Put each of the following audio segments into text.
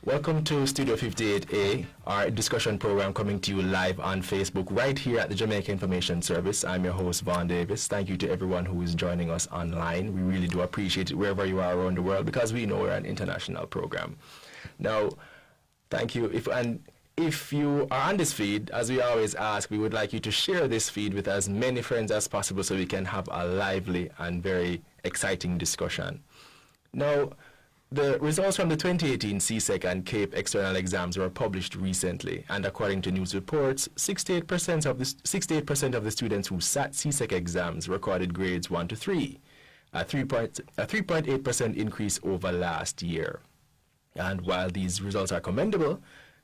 Welcome to Studio 58A, our discussion program coming to you live on Facebook right here at the Jamaica Information Service. I'm your host, Vaughn Davis. Thank you to everyone who is joining us online. We really do appreciate it wherever you are around the world because we know we're an international program. Now, thank you. If you are on this feed, as we always ask, we would like you to share this feed with as many friends as possible so we can have a lively and very exciting discussion. Now, the results from the 2018 CSEC and CAPE external exams were published recently, and according to news reports, 68% of the students who sat CSEC exams recorded grades 1 to 3, a 3.8% increase over last year. And while these results are commendable,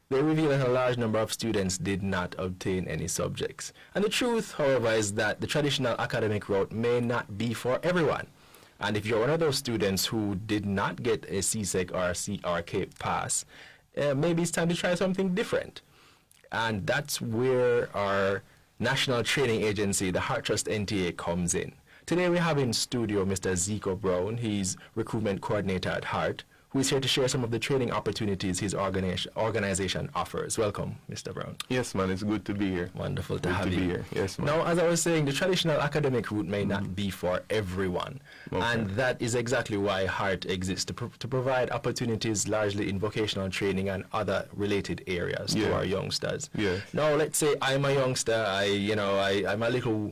they reveal that a large number of students did not obtain any subjects. And the truth, however, is that the traditional academic route may not be for everyone. And if you're one of those students who did not get a CSEC or CAPE pass, maybe it's time to try something different. And that's where our national training agency, the Heart Trust NTA, comes in. Today we have in studio Mr. Zico Brown. He's recruitment coordinator at Heart, who is here to share some of the training opportunities his organization offers. Welcome, Mr. Brown. Yes, man, it's good to be here. Wonderful to have you here. Yes, man. Now, as I was saying, the traditional academic route may not be for everyone. Okay. And that is exactly why Heart exists, to provide opportunities largely in vocational training and other related areas to our youngsters. Yes. Now, let's say I'm a youngster, I'm a little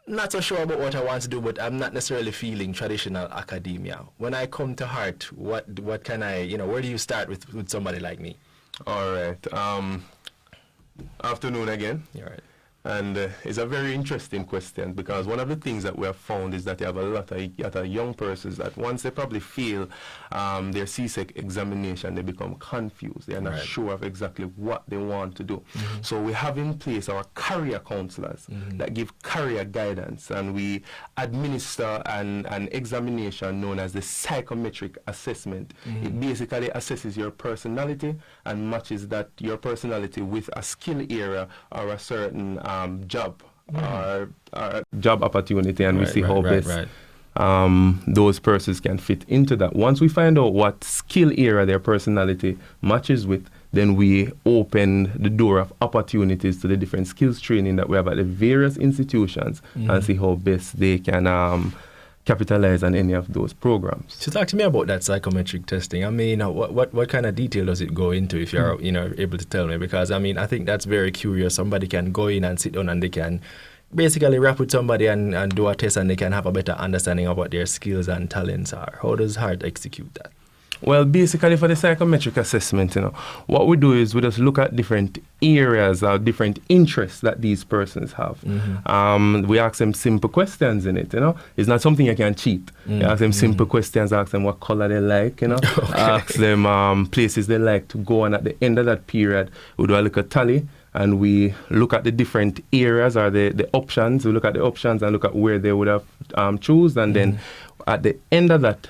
not so sure about what I want to do, but I'm not necessarily feeling traditional academia. When I come to Heart, what can I, where do you start with somebody like me? All right. Afternoon again. All right. And it's a very interesting question because one of the things that we have found is that you have a lot of young persons that once they probably fail their CSEC examination, they become confused. They are not sure of exactly what they want to do. Mm-hmm. So we have in place our career counselors that give career guidance, and we administer an examination known as the psychometric assessment. Mm-hmm. It basically assesses your personality and matches your personality with a skill area or a certain job or job opportunity, and we see how best those persons can fit into that. Once we find out what skill area their personality matches with, then we open the door of opportunities to the different skills training that we have at the various institutions and see how best they can capitalize on any of those programs. So talk to me about that psychometric testing. I mean, what kind of detail does it go into, if you're able to tell me? Because I think that's very curious. Somebody can go in and sit down and they can basically rap with somebody and do a test, and they can have a better understanding of what their skills and talents are. How does Heart execute that? Well, basically for the psychometric assessment, what we do is we just look at different areas or different interests that these persons have. Mm-hmm. We ask them simple questions in it, It's not something you can cheat. Mm-hmm. You ask them simple questions, ask them what color they like, Okay. Ask them places they like to go, and at the end of that period, we do a little tally, and we look at the different areas or the options. We look at the options and look at where they would have choose, and then at the end of that,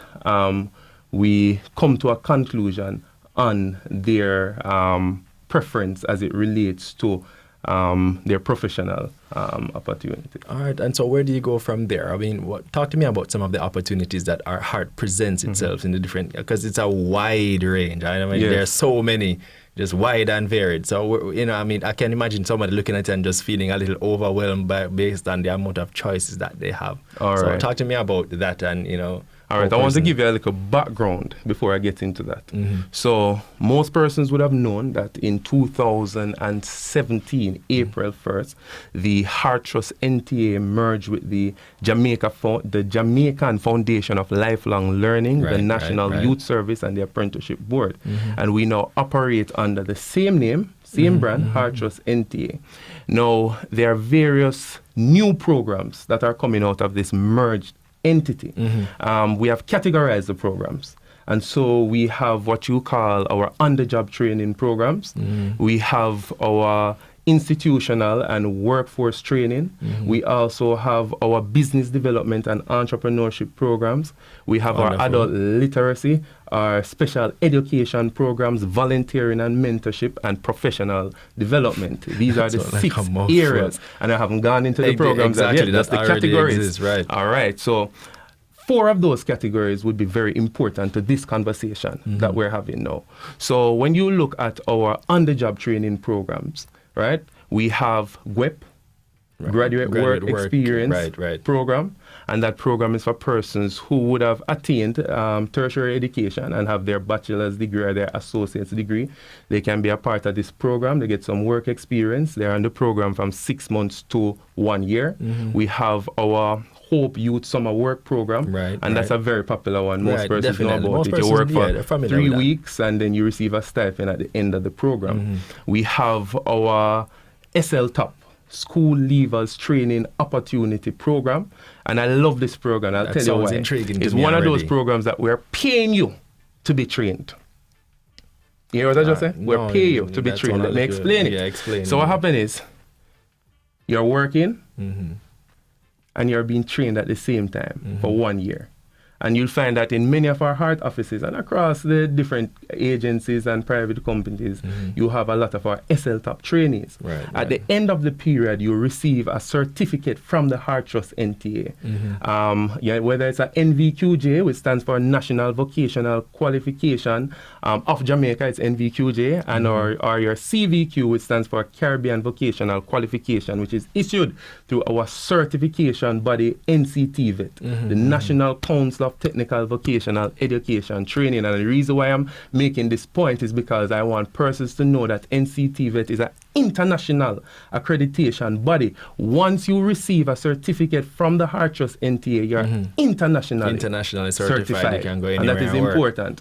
we come to a conclusion on their preference as it relates to their professional opportunity. All right, and so where do you go from there? I mean, talk to me about some of the opportunities that our Heart presents itself in the different, because it's a wide range. There are so many, just wide and varied. So, I can imagine somebody looking at it and just feeling a little overwhelmed based on the amount of choices that they have. All right. Talk to me about that and, All right, I want to give you a little background before I get into that. Mm-hmm. So most persons would have known that in 2017, April 1st, the Heart Trust NTA merged with the Jamaican Foundation of Lifelong Learning, the National Youth Service, and the Apprenticeship Board. Mm-hmm. And we now operate under the same name, same brand, Heart Trust NTA. Now, there are various new programs that are coming out of this merged entity. Mm-hmm. We have categorized the programs. And so we have what you call our on-the-job training programs. Mm-hmm. We have our institutional and workforce training. Mm-hmm. We also have our business development and entrepreneurship programs. We have our adult literacy, our special education programs, volunteering and mentorship, and professional development. These are the 6 areas. And I haven't gone into the programs exactly, yet. That's the categories. Exists, right. All right. So 4 of those categories would be very important to this conversation that we're having now. So when you look at our on-the-job training programs, right, we have GWEP, Graduate Work Experience Program, and that program is for persons who would have attained tertiary education and have their bachelor's degree or their associate's degree. They can be a part of this program. They get some work experience. They're on the program from 6 months to 1 year. We have our Hope Youth Summer Work Program, and that's a very popular one. Most persons know about it. You work for 3 weeks and then you receive a stipend at the end of the program. We have our SL Top, School Leavers Training Opportunity Program, and I love this program. I'll tell you why. It's one of those programs that we're paying you to be trained. You hear what I just said? We're paying you to be trained. Let me explain it. Explain. So what happens is, you're working and you're being trained at the same time for 1 year. And you'll find that in many of our heart offices and across the different agencies and private companies, you have a lot of our SL Top trainees. At the end of the period, you receive a certificate from the Heart Trust NTA. Whether it's a NVQJ, which stands for National Vocational Qualification of Jamaica, it's NVQJ, and or your CVQ, which stands for Caribbean Vocational Qualification, which is issued through our certification body, NCTVET, the National Council of Technical Vocational Education Training. And the reason why I'm making this point is because I want persons to know that NCTVET is an international accreditation body. Once you receive a certificate from the Heart Trust NTA, you're internationally certified. You can go anywhere, and that is important.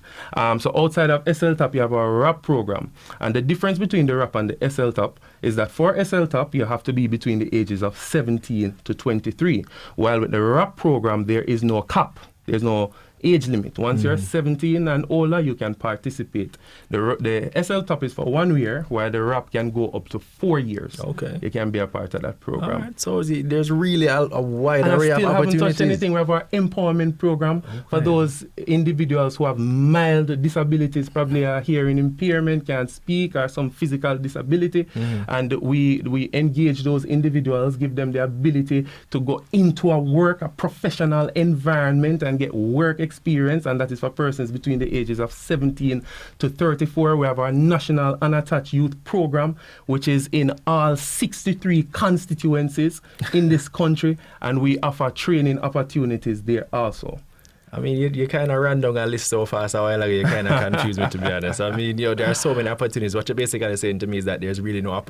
So outside of SL Top, you have our RAP program. And the difference between the RAP and the SL Top is that for SL Top, you have to be between the ages of 17 to 23. While with the RAP program, there is no cap. There's no age limit. Once you're 17 and older, you can participate. The SL Top is for 1 year, while the RAP can go up to 4 years. Okay. You can be a part of that program. All right. So there's really a wide array of opportunities. I still haven't touched anything. We have our empowerment program for those individuals who have mild disabilities, probably a hearing impairment, can't speak, or some physical disability. And we engage those individuals, give them the ability to go into a professional environment and get work experience, and that is for persons between the ages of 17 to 34. We have our National Unattached Youth Program, which is in all 63 constituencies in this country, and we offer training opportunities there also. I mean, you kind of ran down a list so fast a while ago, you kind of confused me, to be honest. I mean, there are so many opportunities. What you're basically saying to me is that there's really no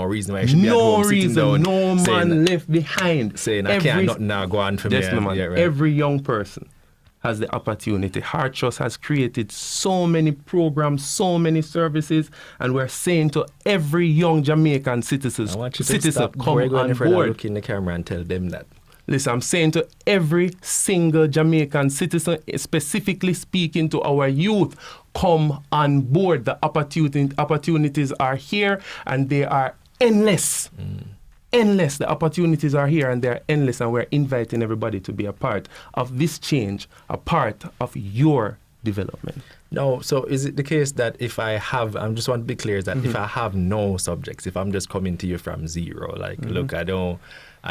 reason why I should be at home sitting down. No man left behind. Saying, I can't nothing now go on for me. Every young person has the opportunity. Heart Trust has created so many programs, so many services, and we're saying to every young Jamaican citizen, come on board. Look in the camera and tell them that. Listen, I'm saying to every single Jamaican citizen, specifically speaking to our youth, come on board. The opportunities are here, and they are endless. Endless. The opportunities are here and they're endless, and we're inviting everybody to be a part of this change, a part of your development. No, so is it the case that if I have, I just want to be clear, is that if I have no subjects, if I'm just coming to you from zero, like, look, I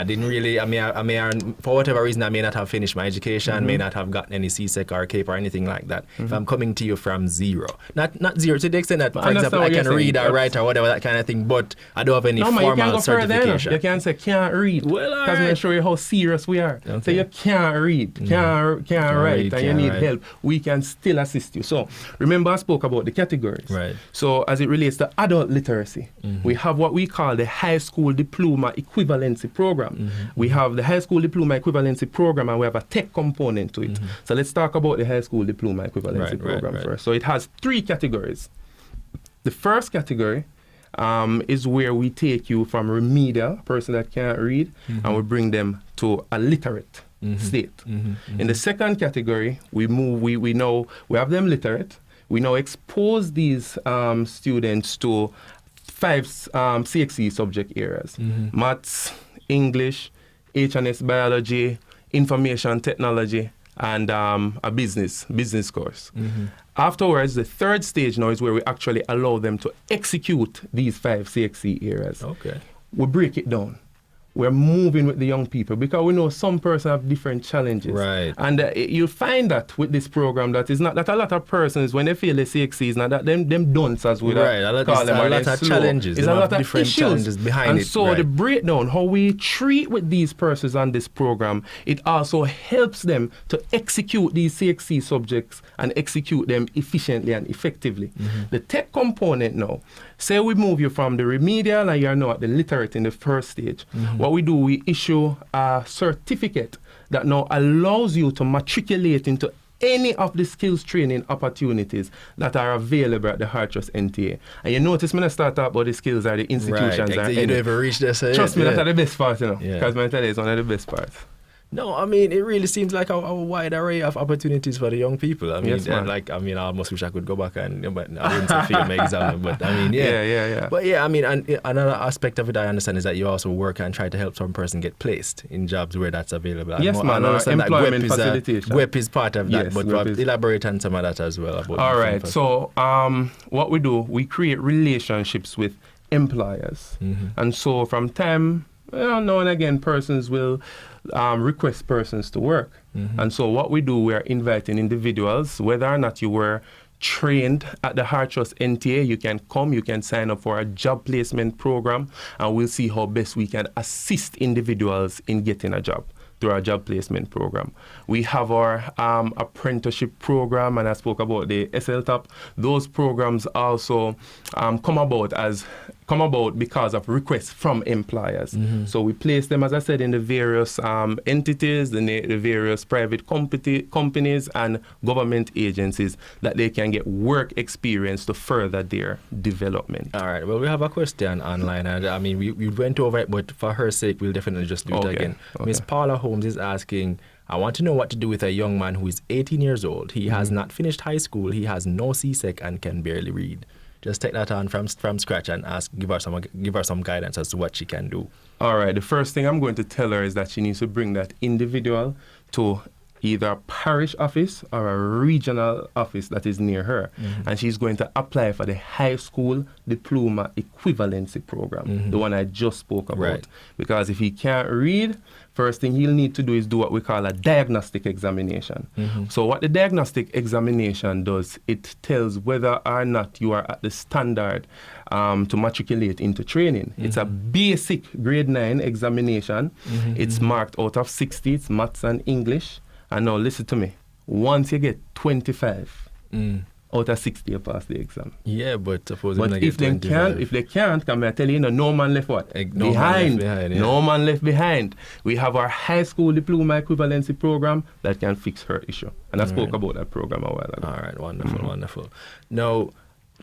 didn't really, I may, for whatever reason, I may not have finished my education, may not have gotten any CSEC or CAPE or anything like that. If I'm coming to you from zero, not zero to the extent that, for example, I can read or write or whatever, that kind of thing, but I don't have any formal certification. You can't say can't read, because I'm going to show you how serious we are. So you can't read, can't write, and you need help. We can still assist you. So remember I spoke about the categories. Right. So as it relates to adult literacy, we have what we call the High School Diploma Equivalency Program. We have the High School Diploma Equivalency Program, and we have a tech component to it. So let's talk about the High School Diploma Equivalency Program first. So it has 3 categories. The first category is where we take you from remedial, a person that can't read, and we bring them to a literate state. In the second category, we have them literate. We now expose these students to 5 CSEC subject areas: maths, English, H&S biology, information technology, and a business course. Afterwards, the third stage now is where we actually allow them to execute these 5 CSEC areas. Okay. We break it down. we're moving with the young people because we know some persons have different challenges. Right. And you'll find that with this program that is not that a lot of persons, when they feel the CXC is not that them dunces with right. A lot of challenges. There's a lot of different issues challenges behind and it. so right. the breakdown, how we treat with these persons on this program, it also helps them to execute these CXC subjects and execute them efficiently and effectively. The tech component now, say we move you from the remedial and you're now at the literate in the first stage. What we do, we issue a certificate that now allows you to matriculate into any of the skills training opportunities that are available at the Heart Trust NTA. And you notice when I start talking about the skills are the institutions. Right. You never reach this. Trust me, that's the best part, you know. Because my tell you, it's one of the best parts. No, I mean, it really seems like a wide array of opportunities for the young people. I mean, yes, I almost wish I could go back and, but I didn't say fail my exam, but I mean, yeah. But yeah, I mean, and another aspect of it I understand is that you also work and try to help some person get placed in jobs where that's available. Yes, man, employment facilitation. WEP is part of that, yes, but elaborate on some of that as well. About all right, so what we do, we create relationships with employers. And so from time, now and again, persons will request persons to work. And so what we do, we are inviting individuals, whether or not you were trained at the Heart Trust NTA, you can come, you can sign up for a job placement program, and we'll see how best we can assist individuals in getting a job through our job placement program. We have our apprenticeship program, and I spoke about the SLTAP. Those programs also come about because of requests from employers. So we place them, as I said, in the various entities, the various private companies and government agencies that they can get work experience to further their development. All right. Well, we have a question online, and I mean, we went over it, but for her sake, we'll definitely just do it again. Miss Paula Holmes is asking, I want to know what to do with a young man who is 18 years old. He has not finished high school. He has no CSEC and can barely read. Just take that on from scratch and give her some guidance as to what she can do. All right. The first thing I'm going to tell her is that she needs to bring that individual to either a parish office or a regional office that is near her. And she's going to apply for the high school diploma equivalency program, the one I just spoke about. Right. Because if he can't read, first thing he'll need to do is do what we call a diagnostic examination. So what the diagnostic examination does, it tells whether or not you are at the standard to matriculate into training. It's a basic grade 9 examination. It's marked out of 60, it's maths and English. And now listen to me, once you get 25 out of 60, you pass the exam. Yeah, but suppose if they can't, come I tell you, no man left what? Behind. No man left behind. We have our high school diploma equivalency program that can fix her issue. And I spoke about that program a while ago. All right, wonderful. Now,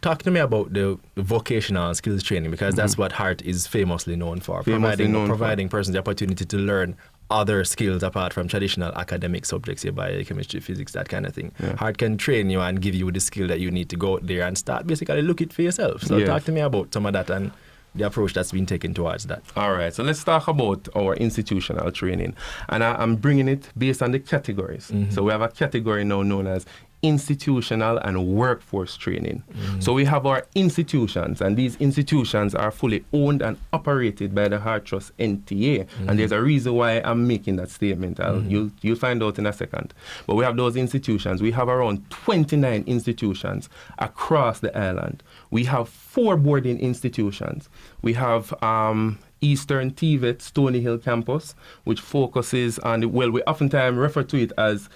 talk to me about the vocational skills training, because that's what Heart is famously known for, providing persons the opportunity to learn other skills apart from traditional academic subjects, your biochemistry, physics, that kind of thing. Heart can train you and give you the skill that you need to go out there and start basically look it for yourself. So talk to me about some of that and the approach that's been taken towards that. All right, so let's talk about our institutional training. And I'm bringing it based on the categories. So we have a category now known as institutional and workforce training. So we have our institutions, and these institutions are fully owned and operated by the Heart Trust NTA. And there's a reason why I'm making that statement. You'll find out in a second. But we have those institutions. We have around 29 institutions across the island. We have 4 boarding institutions. We have Eastern TVET Stony Hill campus, which focuses on, we oftentimes refer to it as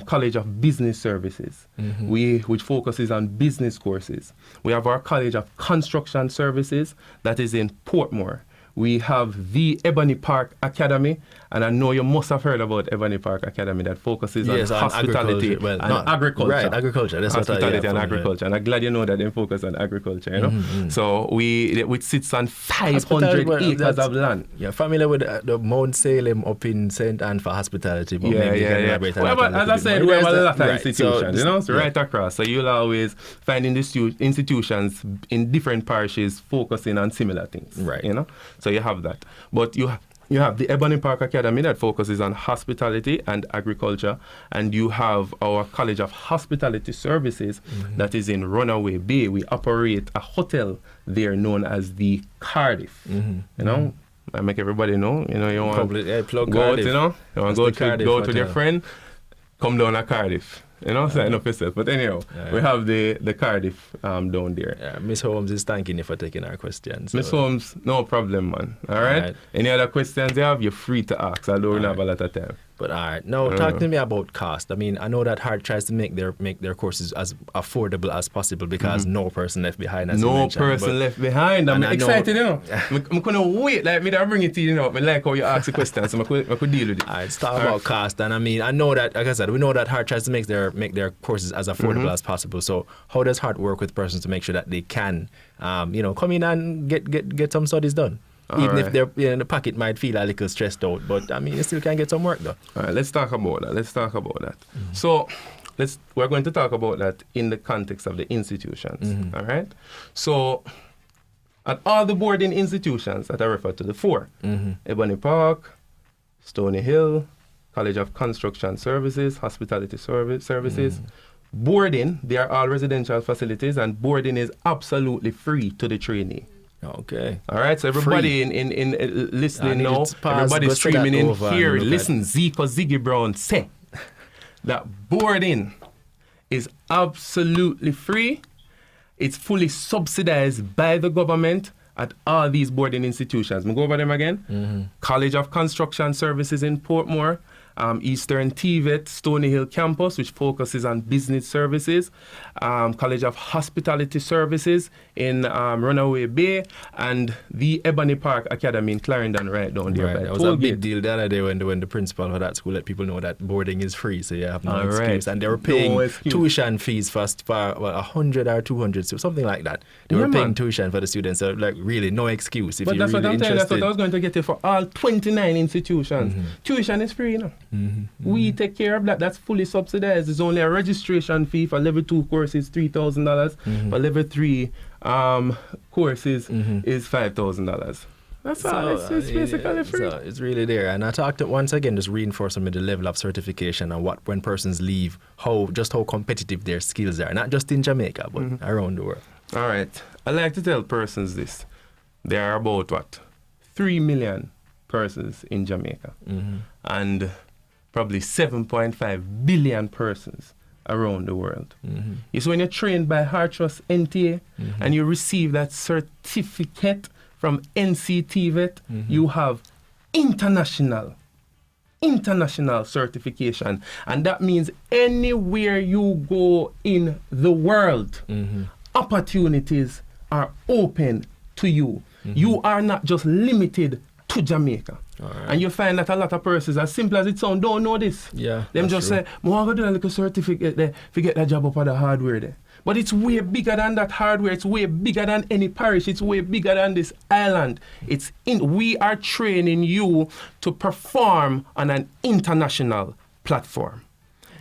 College of Business Services, which focuses on business courses. We have our College of Construction Services that is in Portmore. We have the Ebony Park Academy, and I know you must have heard about Ebony Park Academy that focuses on hospitality and agriculture. Right, agriculture. That's hospitality and agriculture. And I'm glad you know that they focus on agriculture, you know. So which sits on 500 acres of land. You're familiar with the Mount Salem up in St. Anne for hospitality. But Well, as I said, we have a lot of institutions, so right across. So you'll always find institutions in different parishes focusing on similar things, right? You know. So you have that. But you have the Ebony Park Academy that focuses on hospitality and agriculture, and you have our College of Hospitality Services that is in Runaway Bay. We operate a hotel there known as the Cardiff. You know, I make everybody know. You know, you want plug go out, Cardiff. you know, you want That's to go out with your friend, come down to Cardiff. You know, setting up yourself. But anyhow, we have the Cardiff down there. Yeah, Miss Holmes is thanking you for taking our questions. Miss Holmes, no problem, man. All right? Any other questions you have, you're free to ask. I don't have a lot of time. But all right, now talk to me about cost. I mean, I know that Hart tries to make their courses as affordable as possible because no person left behind. As no person left behind. I'm excited, you know. I couldn't wait. Like me, to bring it to you, you know. I like how you ask the questions, so I could deal with it. All right, let's talk about cost. And I mean, I know that, like I said, we know that Hart tries to make their courses as affordable as possible. So how does Hart work with persons to make sure that they can, come in and get some studies done? Even if the pocket might feel a little stressed out, but I mean, you still can get some work though. All right, let's talk about that. So, we're going to talk about that in the context of the institutions. All right. So, at all the boarding institutions that I refer to, the four: Ebony Park, Stony Hill, College of Construction Services, Hospitality Services. Boarding, they are all residential facilities, and boarding is absolutely free to the trainee. Okay. All right. So everybody in listening now, everybody streaming in here, listen. Ziggy Brown say that boarding is absolutely free. It's fully subsidized by the government at all these boarding institutions. We go over them again. College of Construction Services in Portmore. Eastern TVET, Stony Hill campus, which focuses on business services, College of Hospitality Services in Runaway Bay, and the Ebony Park Academy in Clarendon right down there. Right. It was a big deal the other day when the principal of that school let people know that boarding is free, so you have no excuse. And they were paying tuition fees for 100 or 200, so something like that. They were paying tuition for the students, so like really no excuse. If you're really interested. That's what I was going to get you for all 29 institutions. Tuition is free, you know. We take care of that. That's fully subsidized. There's only a registration fee for level 2 courses, $3,000. For level 3 courses is $5,000. That's all. It's basically free. So it's really there. And I talked once again, just reinforcing the level of certification and when persons leave, how competitive their skills are, not just in Jamaica, but around the world. All right. I like to tell persons this. There are about 3 million persons in Jamaica, and probably 7.5 billion persons around the world. You see, when you're trained by Hart Trust NTA and you receive that certificate from NCTVET, you have international certification. And that means anywhere you go in the world, opportunities are open to you. You are not just limited to Jamaica. And you find that a lot of persons, as simple as it sounds, don't know this. Yeah, them just say, I want to do a little certificate there, to get that job up on the hardware there. But it's way bigger than that hardware. It's way bigger than any parish. It's way bigger than this island. We are training you to perform on an international platform.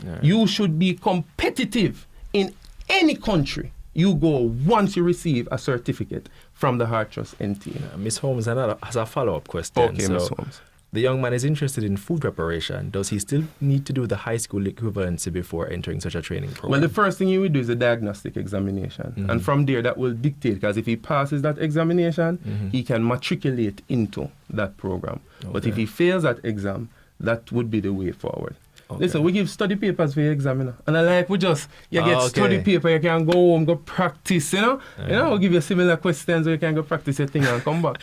Right. You should be competitive in any country you go once you receive a certificate from the Hart Trust NTA. Ms. Holmes has a follow-up question. Okay, Ms. Holmes. The young man is interested in food preparation. Does he still need to do the high school equivalency before entering such a training program? Well, the first thing he will do is a diagnostic examination. And from there, that will dictate, because if he passes that examination, he can matriculate into that program. Okay. But if he fails that exam, that would be the way forward. Okay. Listen, we give study papers for your examiner. And I like, you get study paper, you can go home, go practice, you know? We'll give you similar questions so you can go practice your thing and come back.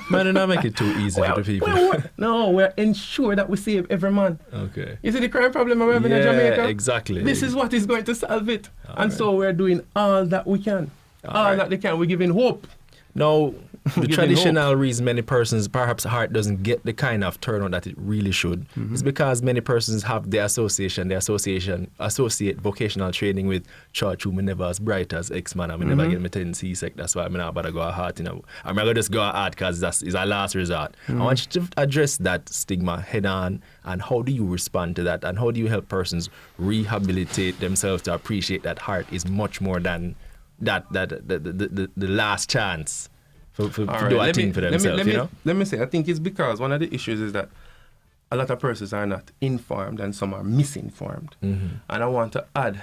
Man, do not make it too easy for the people. No, we're ensure that we save every man. Okay. You see the crime problem we're having in Jamaica? Exactly. This is what is going to solve it. So we're doing all that we can. All that they can. We're giving hope. Now, the traditional reason many persons, perhaps Hart doesn't get the kind of turnout that it really should, is because many persons have the associate vocational training with church whom never as bright as X-Man. I never get me 10 CSEC, that's why I'm not about to go Hart. I'm going to just go Hart because that's our last resort. I want you to address that stigma head on, and how do you respond to that, and how do you help persons rehabilitate themselves to appreciate that Hart is much more than the last chance to do a thing for themselves, Let me say, I think it's because one of the issues is that a lot of persons are not informed and some are misinformed. And I want to add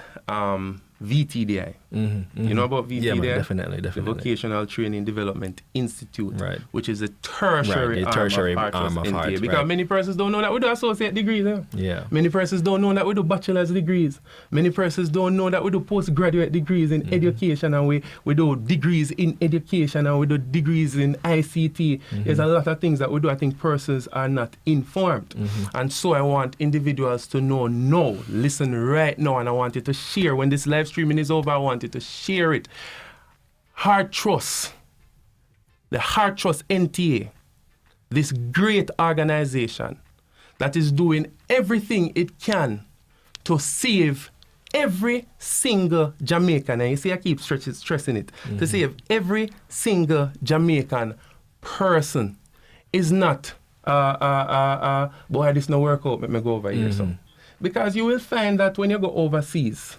VTDI. You know about VTDI? Yeah, man, definitely. The Vocational Training Development Institute, Right. which is a tertiary, arm of NTA. Heart, Because right. many persons don't know that we do associate degrees. Yeah. Many persons don't know that we do bachelor's degrees. Many persons don't know that we do postgraduate degrees in education, and we do degrees in education, and we do degrees in ICT. There's a lot of things that we do. I think persons are not informed. And so I want individuals to know, no, listen right now, and I want you to share. When this live streaming is over, I want you to share it. Heart Trust, the Heart Trust NTA, this great organization that is doing everything it can to save every single Jamaican, and you see I keep stressing it, to save every single Jamaican person is not, boy, this no work out, let me go over here. So. Because you will find that when you go overseas,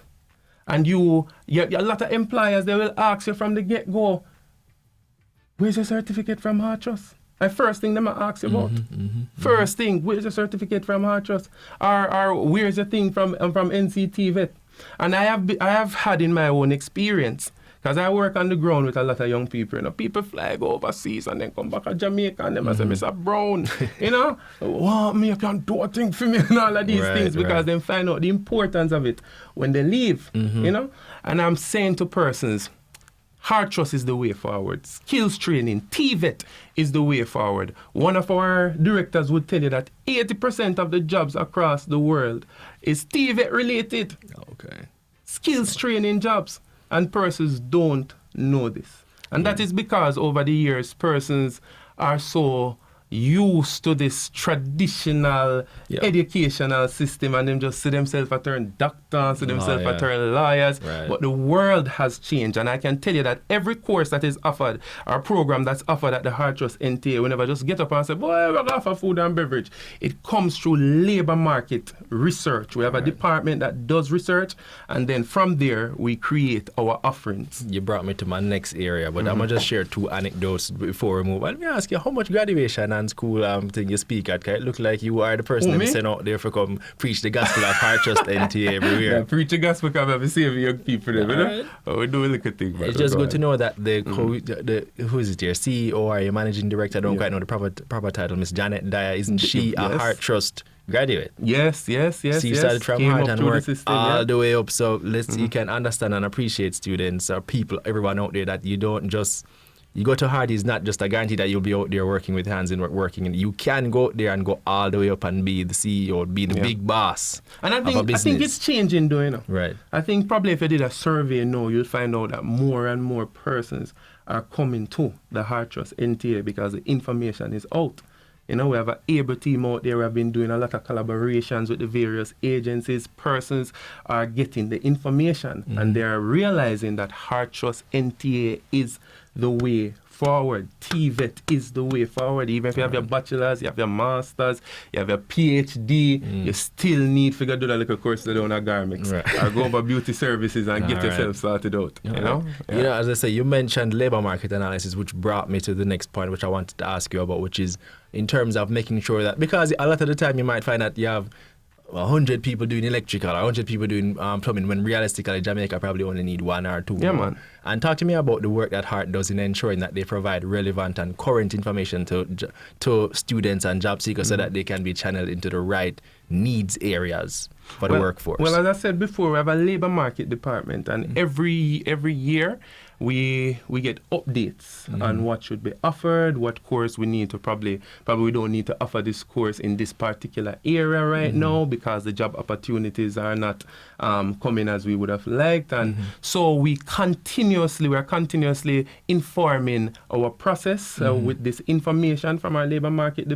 and a lot of employers, they will ask you from the get-go, where's your certificate from Heart Trust? The first thing they might ask you about. First thing, where's your certificate from Heart Trust? Or where's your thing from NCT Vet? And I have had in my own experience, because I work on the ground with a lot of young people. You know, people fly go overseas and then come back to Jamaica and them say, Mr. Brown, you know, want me, you can do a thing for me and all of these things, because they find out the importance of it when they leave, you know. And I'm saying to persons, Heart Trust is the way forward. Skills training, TVET is the way forward. One of our directors would tell you that 80% of the jobs across the world is TVET related. Okay. Skills training jobs. And persons don't know this. And that is because over the years, persons are so used to this traditional educational system, and them just see themselves as turn doctors, see themselves as turn lawyers. Right. But the world has changed, and I can tell you that every course that is offered, or program that's offered at the Heart Trust NTA, whenever I just get up and say, boy, we're going to offer food and beverage, it comes through labor market research. We have a department that does research, and then from there, we create our offerings. You brought me to my next area, but I'm going to just share two anecdotes before we move. Let me ask you, how much graduation and school thing you speak at? It look like you are the person that sent out there for come preach the gospel of Heart Trust NTA everywhere. Yeah, preach the gospel because I'm saving young people there, you know? Oh, we do a little thing. It's just good to know that the who is it here, CEO or your managing director, I don't quite know the proper title, Miss Janet Dyer, isn't she a Heart Trust graduate? Yes. So you started from Came Heart up and through work the system, all the way up. So you can understand and appreciate students or people, everyone out there, that you don't just, you go to Heart is not just a guarantee that you'll be out there working with hands in working. And you can go out there and go all the way up and be the CEO, be the big boss. And I think it's changing though, you know. Right. I think probably if you did a survey now, you'll find out that more and more persons are coming to the Heart Trust NTA because the information is out. You know, we have an able team out there. We have been doing a lot of collaborations with the various agencies. Persons are getting the information and they are realizing that Heart Trust NTA is the way forward. TVET is the way forward. Even if you have your bachelor's, you have your master's, you have your PhD, you still need to do that little course to down a garments or go over beauty services and get yourself sorted out. You know? You know, as I say, you mentioned labor market analysis, which brought me to the next point, which I wanted to ask you about, which is in terms of making sure that, because a lot of the time you might find that you have 100 people doing electrical or 100 people doing plumbing, when realistically Jamaica probably only need 1 or 2. Yeah, man. And talk to me about the work that Heart does in ensuring that they provide relevant and current information to students and job seekers so that they can be channeled into the right needs areas for the workforce. Well, as I said before, we have a labor market department, and every year we get updates on what should be offered, what course we need to probably we don't need to offer this course in this particular area right now because the job opportunities are not coming as we would have liked. And so we're continuously informing our process with this information from our labor market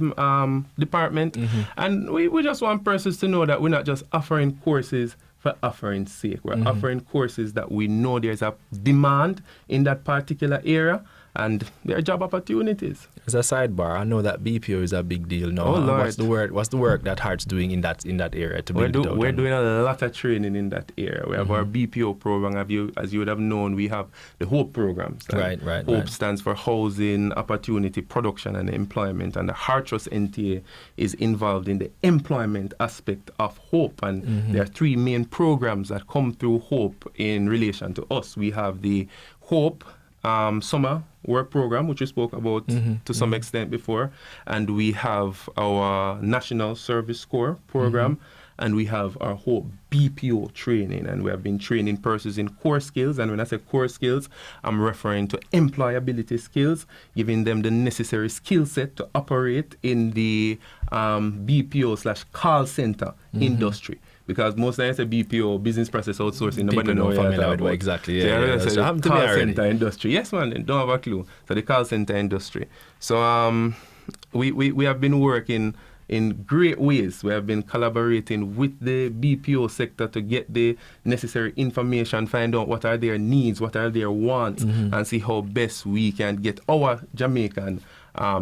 department. And we just want persons to know that we're not just offering courses for offering sake. We're offering courses that we know there's a demand in that particular area, and there are job opportunities. As a sidebar, I know that BPO is a big deal now. Oh, Lord. What's the work that Heart's doing in that area to build it out? We're doing a lot of training in that area. We have our BPO program. As you would have known, we have the HOPE programs. HOPE stands for Housing, Opportunity, Production and Employment. And the Heart Trust NTA is involved in the employment aspect of HOPE. And there are three main programs that come through HOPE in relation to us. We have the HOPE summer work program, which we spoke about to some extent before, and we have our National Service Corps program, and we have our whole BPO training, and we have been training persons in core skills. And when I say core skills, I'm referring to employability skills, giving them the necessary skill set to operate in the BPO/call center industry. Because most times I say BPO, business process outsourcing, nobody knows what exactly. Call center industry. Yes, man, they don't have a clue. So the call center industry. So we have been working in great ways. We have been collaborating with the BPO sector to get the necessary information, find out what are their needs, what are their wants, and see how best we can get our Jamaican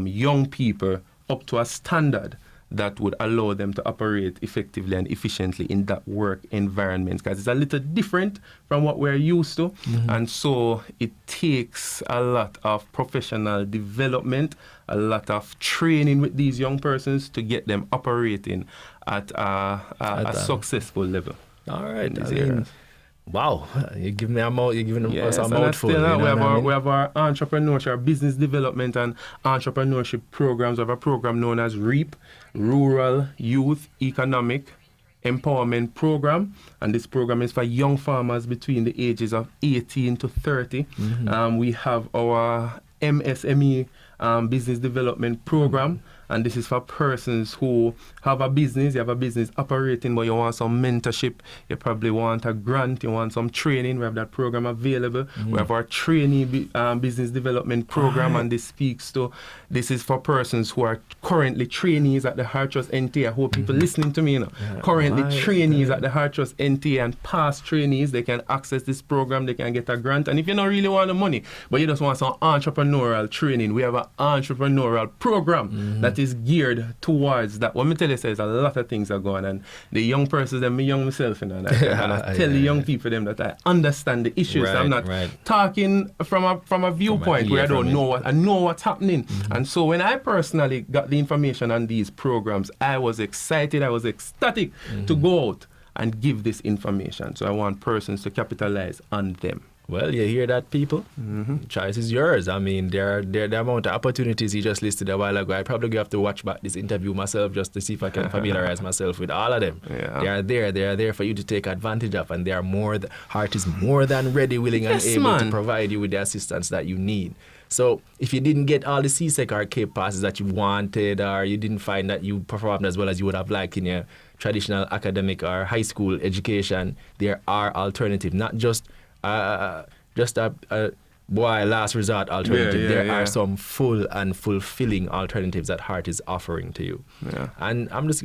young people up to a standard that would allow them to operate effectively and efficiently in that work environment, because it's a little different from what we're used to. And so it takes a lot of professional development, a lot of training with these young persons to get them operating at a successful level. All right. Wow, you're giving us a mouthful. We have our entrepreneurship, our business development and entrepreneurship programs. We have a program known as REAP, Rural Youth Economic Empowerment Program, and this program is for young farmers between the ages of 18 to 30. We have our MSME business development program, and this is for persons who have a business, you have a business operating, but you want some mentorship, you probably want a grant, you want some training. We have that program available. We have our trainee business development program, and this is for persons who are currently trainees at the Heart Trust NTA. I hope people listening to me, currently trainees at the Heart Trust NTA and past trainees, they can access this program, they can get a grant. And if you don't really want the money, but you just want some entrepreneurial training, we have an entrepreneurial program that is geared towards that. What me tell you is a lot of things are going on, and the young persons, me young myself, and I tell the young people them that I understand the issues. I'm not talking from a viewpoint where I don't know I know what's happening. And so when I personally got the information on these programs, I was excited, I was ecstatic to go out and give this information. So I want persons to capitalize on them. Well, you hear that, people? Choice is yours. I mean, the amount of opportunities you just listed a while ago, I probably have to watch back this interview myself just to see if I can familiarize myself with all of them. They are there for you to take advantage of, and Heart is more than ready, willing, and able to provide you with the assistance that you need. So if you didn't get all the CSEC or CAPE passes that you wanted, or you didn't find that you performed as well as you would have liked in your traditional academic or high school education, there are alternatives, not just a last resort alternative. There are some full and fulfilling alternatives that Heart is offering to you. And I'm just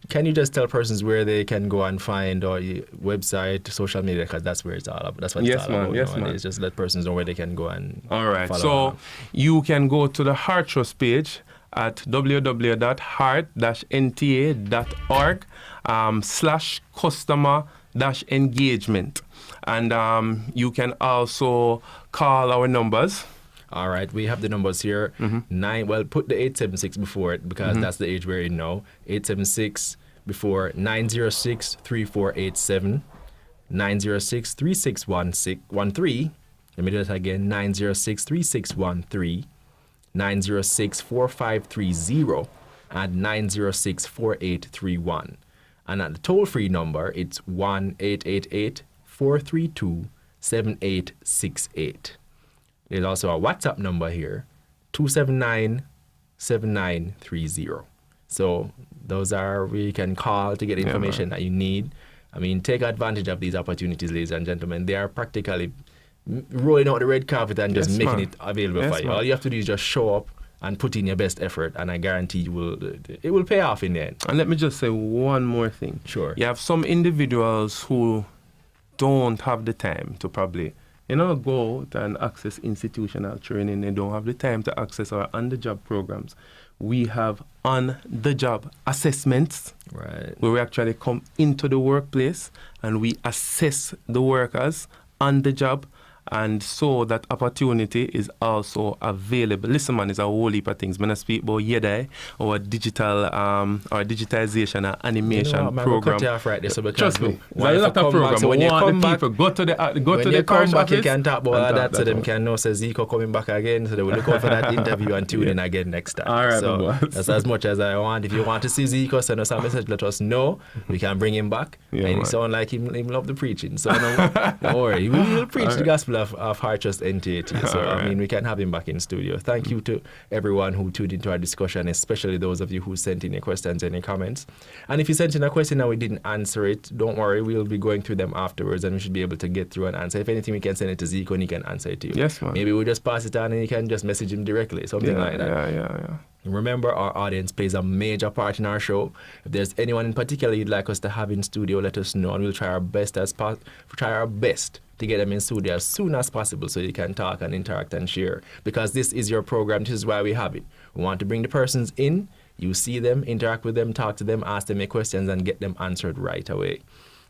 can you just tell persons where they can go and find or website, social media, because that's where it's all about. That's what it's all about. Yes, man. It's just let persons know where they can go and follow. So you can go to the Heart Trust page at www.heart-nta.org /customer-engagement. And you can also call our numbers. All right, we have the numbers here. Put the 876 before it, because that's the age we're in now. 876 before 906-3487, 906-3613. Let me do that again, 906-3613, 906-4530, and 906-4831. And at the toll-free number, it's 1-888-432-7868. There's also a WhatsApp number here, 279-7930. So those are where you can call to get information that you need. I mean, take advantage of these opportunities, ladies and gentlemen. They are practically rolling out the red carpet and just making it available for you. All you have to do is just show up and put in your best effort, and I guarantee it will pay off in the end. And let me just say one more thing. Sure. You have some individuals who don't have the time to probably, go out and access institutional training. They don't have the time to access our on-the-job programs. We have on-the-job assessments, Right. where we actually come into the workplace and we assess the workers on the job, and so that opportunity is also available. Listen, man, it's a whole heap of things. When I speak about YEDI, or digital, or digitization and animation You know what, program. cut you off right there, so because Trust me, when there's a lot of programs. so when you come back, people go to the when you come back, you can talk about all that, so them one. can know, say Zico coming back again, so they will look out for that interview and tune in again next time. All right, so my boss. that's as much as I want. If you want to see Zico, send us a message, let us know. We can bring him back. Yeah, and he man. sound like him love the preaching. So don't worry, we will preach the gospel of Heart Trust NTA. So I mean, we can have him back in studio. Thank you to everyone who tuned into our discussion, especially those of you who sent in your questions and your comments. And if you sent in a question and we didn't answer it, don't worry, we'll be going through them afterwards, and we should be able to get through and answer. If anything, we can send it to Zico and he can answer it to you. Yes, man. Maybe we'll just pass it on and you can just message him directly, something like that. Yeah. Remember, our audience plays a major part in our show. If there's anyone in particular you'd like us to have in studio, let us know, and we'll try our best to get them in studio as soon as possible, so you can talk and interact and share. Because this is your program, this is why we have it. We want to bring the persons in, you see them, interact with them, talk to them, ask them your questions, and get them answered right away.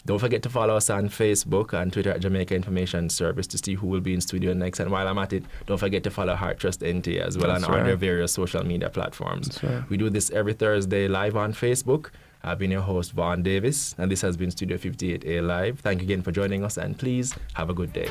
Don't forget to follow us on Facebook and Twitter at Jamaica Information Service to see who will be in studio next. And while I'm at it, don't forget to follow Heart Trust NTA as well on our various social media platforms. We do this every Thursday live on Facebook. I've been your host, Vaughn Davis, and this has been Studio 58A Live. Thank you again for joining us, and please have a good day.